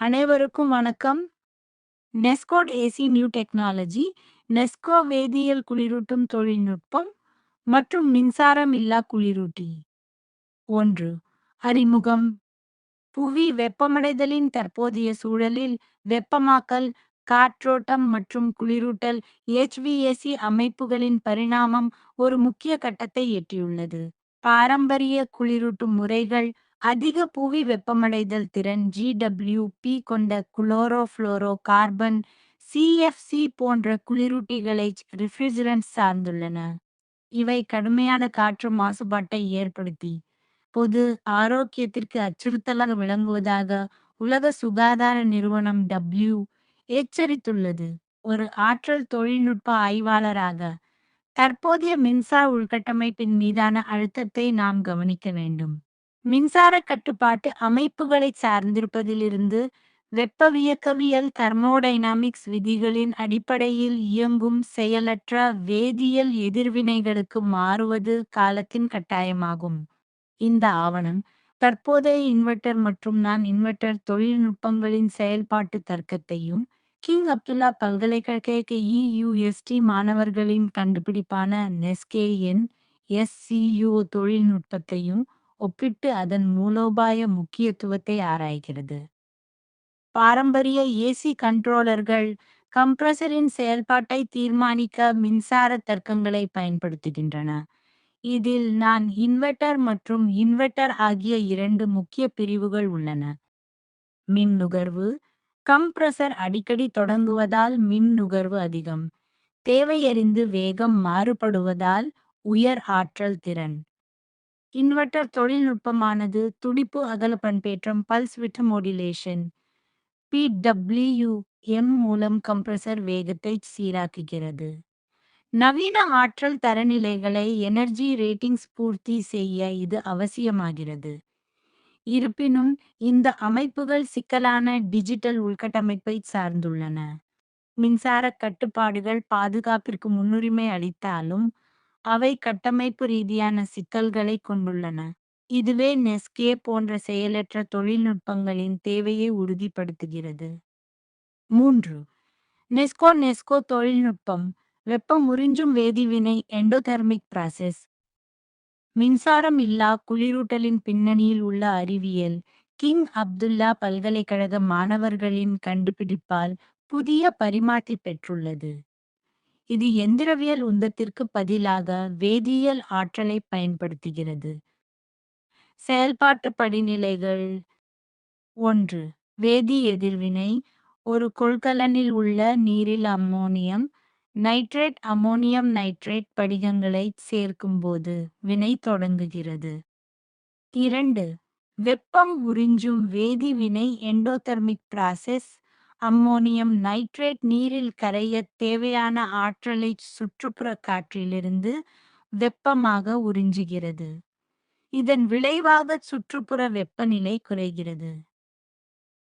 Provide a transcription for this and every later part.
அனைவருக்கும் வணக்கம். நெஸ்கோட் AC new technology, NESCO வேதியியல் குளிரூட்டும் தொழில்நுட்பம் மற்றும் மின்சாரம் இல்லா குளிரூட்டி. 1. அறிமுகம். புவி வெப்பமடைதலின் தற்போதைய சூழலில் வெப்பமாக்கல், காற்றோட்டம் மற்றும் குளிரூட்டல் HVAC அமைப்புகளின் பரிணாமம் ஒரு முக்கிய கட்டத்தை எட்டியுள்ளது. பாரம்பரிய குளிரூட்டும் முறைகள் அதிக புவி வெப்பமடைதல் திறன் GWP கொண்ட குளோரோஃப்ளோரோ கார்பன் CFC போன்ற குளிரூட்டிகளை ரெஃப்ரிஜரன்ட் சார்ந்துள்ளன. இவை கடுமையான காற்று மாசுபாட்டை ஏற்படுத்தி பொது ஆரோக்கியத்திற்கு அச்சுறுத்தலாக விளங்குவதாக உலக சுகாதார நிறுவனம் எச்சரித்துள்ளது. ஒரு ஆற்றல் தொழில்நுட்ப ஆய்வாளராக தற்போதைய மின்சார உள்கட்டமைப்பின் மீதான அழுத்தத்தை நாம் கவனிக்க வேண்டும். மின்சார கட்டுப்பாட்டு அமைப்புகளை சார்ந்திருப்பதிலிருந்து வெப்பவியக்கவியல் தெர்மோடைனாமிக்ஸ் விதிகளின் அடிப்படையில் இயங்கும் செயலற்ற வேதியியல் எதிர்வினைகளுக்கு மாறுவது காலத்தின் கட்டாயமாகும். இந்த ஆவணம் தற்போதைய இன்வெர்ட்டர் மற்றும் நான் இன்வெர்ட்டர் தொழில்நுட்பங்களின் செயல்பாட்டு தர்க்கத்தையும் கிங் அப்துல்லா பல்கலைக்கழக EUST மாணவர்களின் கண்டுபிடிப்பான நெஸ்கேயின் SCU தொழில்நுட்பத்தையும் ஒப்பிட்டு அதன் மூலோபாய முக்கியத்துவத்தை ஆராய்கிறது. பாரம்பரிய ஏசி கண்ட்ரோலர்கள் கம்ப்ரஸரின் செயல்பாட்டை தீர்மானிக்க மின்சார தர்க்கங்களை பயன்படுத்துகின்றன. இதில் நான் இன்வெர்ட்டர் மற்றும் இன்வெர்ட்டர் ஆகிய இரண்டு முக்கிய பிரிவுகள் உள்ளன. மின் நுகர்வு. கம்ப்ரஸர் அடிக்கடி தொடங்குவதால் மின் நுகர்வு அதிகம். தேவையறிந்து வேகம் மாறுபடுவதால் உயர் ஆற்றல் திறன். இன்வெர்ட்டர் தொழில்நுட்பமானது துடிப்பு அகல பண்பேற்றம் பல்ஸ் விட்த் மாடுலேஷன் PWM மூலம் கம்ப்ரஸர் வேகத்தை சீராக்குகிறது. நவீன ஆற்றல் தரநிலைகளை எனர்ஜி ரேட்டிங்ஸ் பூர்த்தி செய்ய இது அவசியமாகிறது. இருப்பினும் இந்த அமைப்புகள் சிக்கலான டிஜிட்டல் உள்கட்டமைப்பை சார்ந்துள்ளன. மின்சார கட்டுப்பாடுகள் பாதுகாப்பிற்கு முன்னுரிமை அளித்தாலும் அவை கட்டமைப்பு ரீதியான சிக்கல்களை கொண்டுள்ளன. இதுவே நெஸ்கே போன்ற செயலற்ற தொழில்நுட்பங்களின் தேவையை உறுதிப்படுத்துகிறது. 3. நெஸ்கோ தொழில்நுட்பம் வெப்பம் உறிஞ்சும் வேதிவினை எண்டோதெர்மிக் ப்ராசஸ். மின்சாரம் இல்லா குளிரூட்டலின் பின்னணியில் உள்ள அறிவியல் கிங் அப்துல்லா பல்கலைக்கழக மாணவர்களின் கண்டுபிடிப்பால் புதிய பரிமாற்றி பெற்றுள்ளது. இது எந்திரவியல் உந்தத்திற்கு பதிலாக வேதியியல் ஆற்றலை பயன்படுத்துகிறது. செயல்பாட்டு படிநிலைகள். 1. வேதி எதிர்வினை. ஒரு கொள்கலனில் உள்ள நீரில் அம்மோனியம் நைட்ரேட் அம்மோனியம் நைட்ரேட் படிகங்களை சேர்க்கும்போது வினை தொடங்குகிறது. 2. வெப்பம் உறிஞ்சும் வேதிவினை எண்டோதெர்மிக் ப்ராசஸ். அம்மோனியம் நைட்ரேட் நீரில் கரைய தேவையான ஆற்றலை சுற்றுப்புற காற்றிலிருந்து வெப்பமாக உறிஞ்சுகிறது. இதன் விளைவாக சுற்றுப்புற வெப்பநிலை குறைகிறது.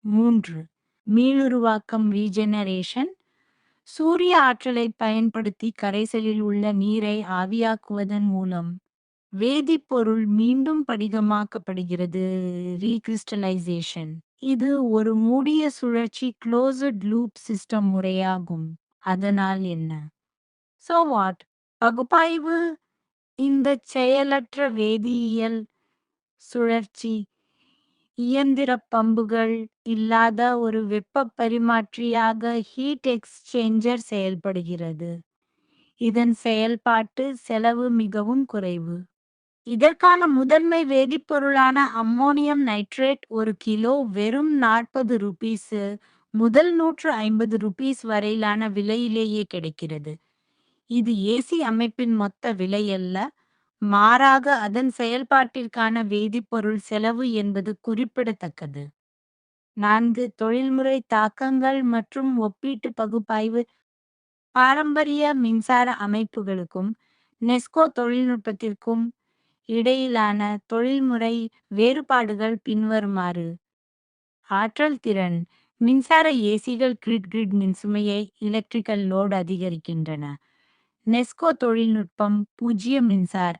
3. மீளுருவாக்கம் ரீஜெனரேஷன். சூரிய ஆற்றலை பயன்படுத்தி கரைசலில் உள்ள நீரை ஆவியாக்குவதன் மூலம் வேதிப்பொருள் மீண்டும் படிகமாக்கப்படுகிறது. ரீகிறிஸ்டலைசேஷன். இது ஒரு மூடிய சுழற்சி க்ளோஸ்ட் லூப் சிஸ்டம் முறையாகும். அதனால் என்ன? So what? பகுப்பாய்வு. இந்த செயலற்ற வேதியியல் சுழற்சி இயந்திர பம்புகள் இல்லாத ஒரு வெப்ப பரிமாற்றியாக ஹீட் எக்ஸ்சேஞ்சர் செயல்படுகிறது. இதன் செயல்பாட்டு செலவு மிகவும் குறைவு. இதற்கான முதன்மை வேதிப்பொருளான அம்மோனியம் நைட்ரேட் ஒரு கிலோ வெறும் 40 ரூபீஸ் முதல் 150 ரூபீஸ் வரையிலான விலையிலேயே கிடைக்கிறது. இது ஏசி அமைப்பின் மொத்த விலையல்ல, மாறாக அதன் செயல்பாட்டிற்கான வேதிப்பொருள் செலவு என்பது குறிப்பிடத்தக்கது. 4. தொழில்முறை தாக்கங்கள் மற்றும் ஒப்பீட்டு பகுப்பாய்வு. பாரம்பரிய மின்சார அமைப்புகளுக்கும் நெஸ்கோ தொழில்நுட்பத்திற்கும் இடையிலான தொழில்முறை வேறுபாடுகள் பின்வருமாறு. ஆற்றல் திறன். மின்சார ஏசிகள் கிரிட் மின்சுமையை எலக்ட்ரிக்கல் லோட் அதிகரிக்கின்றன. நெஸ்கோ தொழில்நுட்பம் பூஜ்ஜிய மின்சார